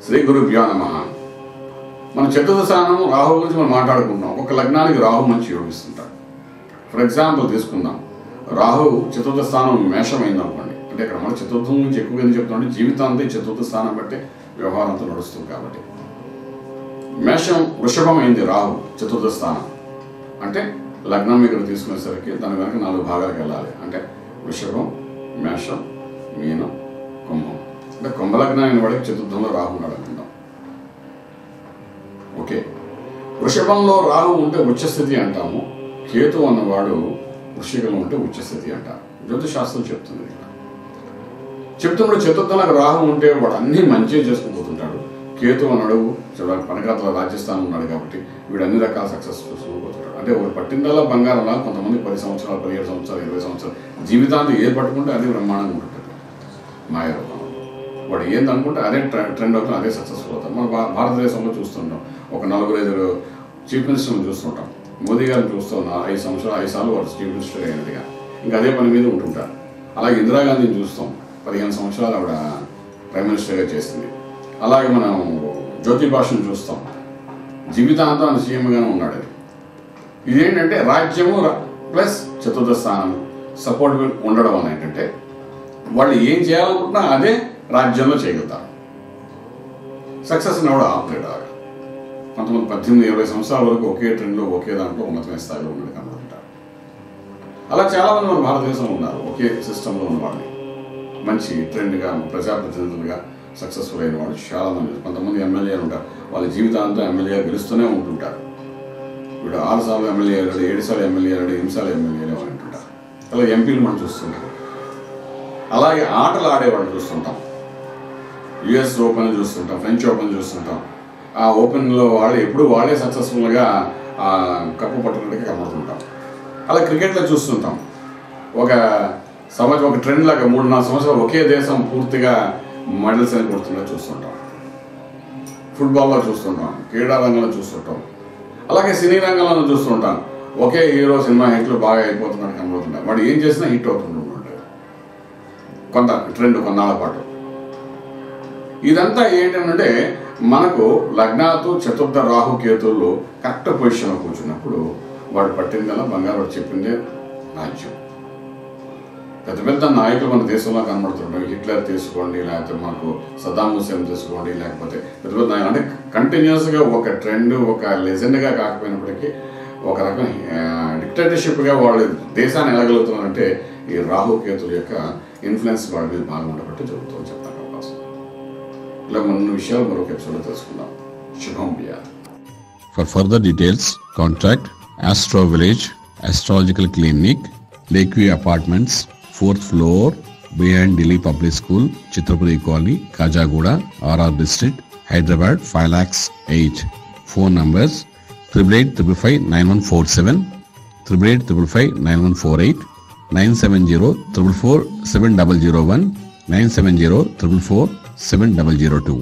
శ్రీ గురుభ్యో నమః. మన చతుర్థ స్థానం రాహు గురించి మనం మాట్లాడుకుంటున్నాం. ఒక లగ్నానికి రాహు మంచి యోగిస్తుంటాడు. ఫర్ ఎగ్జాంపుల్ తీసుకుందాం, రాహు చతుర్థ స్థానం మేషం అయింది అనుకోండి. అంటే ఇక్కడ మన చతుర్థం నుంచి ఎక్కువగా ఎందుకు చెప్తున్నాం, జీవితాంతం చతుర్థ స్థానం బట్టి వ్యవహారం అంతా నడుస్తుంది కాబట్టి. మేషం వృషభం అయింది రాహు చతుర్థ స్థానం అంటే లగ్నం ఇక్కడ తీసుకునేసరికి దాని వెనక 4 భాగాలకు వెళ్ళాలి. అంటే వృషభం, మేషం, మీనం, కుంభం. అంటే కుంభలగ్నం అయిన వాడికి చతుర్థంలో రాహు ఉన్నాడు అనుకుందాం. ఓకే, వృషభంలో రాహు ఉంటే ఉచ్చస్థితి అంటాము. కేతు అన్నవాడు వృషికంలో ఉంటే ఉచ్చస్థితి అంటారు. జ్యోతిషాస్త్రం చెప్తుంది. చెప్తున్నప్పుడు చతుర్థంలో రాహు ఉంటే వాడు అన్ని మంచిగా చేసుకుని పోతుంటాడు. కేతు అన్నాడు పనకాతల రాజస్థాన్ ఉన్నాడు కాబట్టి వీడు అన్ని రకాల సక్సెస్ పోతుంటాడు. అంటే ఒకటి పట్టిందల్లా బంగారంలా, కొంతమంది 10 సంవత్సరాలు, 17 సంవత్సరాలు, 20 సంవత్సరాలు జీవితాంతం ఏది పట్టుకుంటే అదే బ్రహ్మాండంగా ఉంటుంటాడు. మాయ రూపంలో వాడు ఏంది అనుకుంటే అదే ట్రెండ్ అవుతుంది, అదే సక్సెస్ఫుల్ అవుతాం. మన భారతదేశంలో చూస్తుంటాం, ఒక 4-5 చీఫ్ మినిస్టర్లు చూస్తుంటాం. మోదీ గారిని చూస్తున్నాం, 5 సార్లు వాడు చీఫ్ మినిస్టర్ అయినట్టుగా ఇంకా అదే పని మీద ఉంటుంటారు. అలాగే ఇందిరాగాంధీని చూస్తాం, 15 సంవత్సరాలు ఆవిడ ప్రైమ్ మినిస్టర్గా చేసింది. అలాగే మనం జ్యోతి భాషను చూస్తాం, జీవితాంతం ఆయన సీఎంగానే ఉన్నాడు. ఇదేంటంటే రాజ్యము ప్లస్ చతుర్థ స్థానం సపోర్ట్ ఉండడం వల్ల ఏంటంటే వాళ్ళు ఏం చేయాలనుకుంటున్నా అదే రాజ్యంలో చేయగలుగుతారు. సక్సెస్ కూడా ఆపరేట్ అవ్వాలి. కొంతమంది 18-20 సంవత్సరాల వరకు ఒకే ట్రెండ్లో ఒకే దాంట్లో ఉన్నతమైన స్థాయిలో ఉన్నది కనుకుంటారు. అలా చాలామంది మన భారతదేశంలో ఉన్నారు, ఒకే సిస్టంలో ఉన్న వాళ్ళని మంచి ట్రెండ్గా ప్రజాప్రతినిధులుగా సక్సెస్ఫుల్ అయిన వాళ్ళు చాలామంది. కొంతమంది ఎమ్మెల్యేలు ఉంటారు, వాళ్ళ జీవితాంతం ఎమ్మెల్యేగా గెలుస్తూనే ఉంటుంటారు. వీడు 6 సార్లు ఎమ్మెల్యే అయ్యాడు, 7 సార్లు ఎమ్మెల్యే అయ్యాడు, 8 సార్లు ఎమ్మెల్యేలు అని అంటుంటారు. అలా ఎంపీలు మనం చూస్తుంటాం. అలాగే ఆటలు ఆడేవాళ్ళు చూస్తుంటాం, US ఓపెన్ చూస్తుంటాం, ఫ్రెంచ్ ఓపెన్ చూస్తుంటాం. ఆ ఓపెన్లో వాళ్ళు ఎప్పుడు వాళ్ళే సక్సెస్ఫుల్గా కప్పు పట్టుకున్నట్టుగా కనబడుతుంటాం. అలా క్రికెట్లో చూస్తుంటాం, ఒక ట్రెండ్ లాగా 3-4 సంవత్సరాలు ఒకే దేశం పూర్తిగా మెడల్స్ అని కొడుతున్నా చూస్తుంటాం. ఫుట్బాల్లో చూస్తుంటాం, క్రీడా రంగంలో చూస్తుంటాం. అలాగే సినీ రంగంలో చూస్తుంటాం, ఒకే హీరో సినిమా హిట్లు బాగా అయిపోతున్నాడు కనబడుతుంటాం. వాడు ఏం చేసినా హిట్ అవుతుంటాడు కొంత ట్రెండ్ కొన్నాళ్ళ పాటు. ఇదంతా ఏంటంటే మనకు లగ్నాతో చతుర్థ రాహు కేతువులు కరెక్ట్ పొజిషన్లో కూర్చున్నప్పుడు వాడు పట్టిందల్లా బంగారు వాడు చెప్పిందే రాజ్యం. పెద్ద పెద్ద నాయకులు మన దేశంలో కనబడుతుంటారు. హిట్లర్ తీసుకోండి, లేకపోతే మనకు సద్దాం హుస్సేన్ తీసుకోండి, లేకపోతే పెద్ద పెద్ద నాయకులు. అంటే కంటిన్యూస్గా ఒక ట్రెండ్, ఒక లెజెండ్గా కాకపోయినప్పటికీ ఒక రకం డిక్టేటర్షిప్గా వాళ్ళు దేశాన్ని ఎలాగలుగుతున్నారంటే ఈ రాహు కేతుల యొక్క ఇన్ఫ్లుయెన్స్ వాళ్ళ మీద బాగా ఉండబట్టి జరుగుతుందని చెప్తాను అవకాశం. ఇలా మన విషయాలు మరొక ఎపిసోడ్లో తెలుసుకుందాం. శుభం భూయాత్. For further details, contact Astro Village Astrological Clinic, Lakeview Apartments, 4th floor, behind Delhi Public School, Chitrapuri Colony, Kajagoda, RR District, Hyderabad, 5,08,000. Phone numbers 8855-9147, 8855-9148, 970-444-7001, 970-444-7002.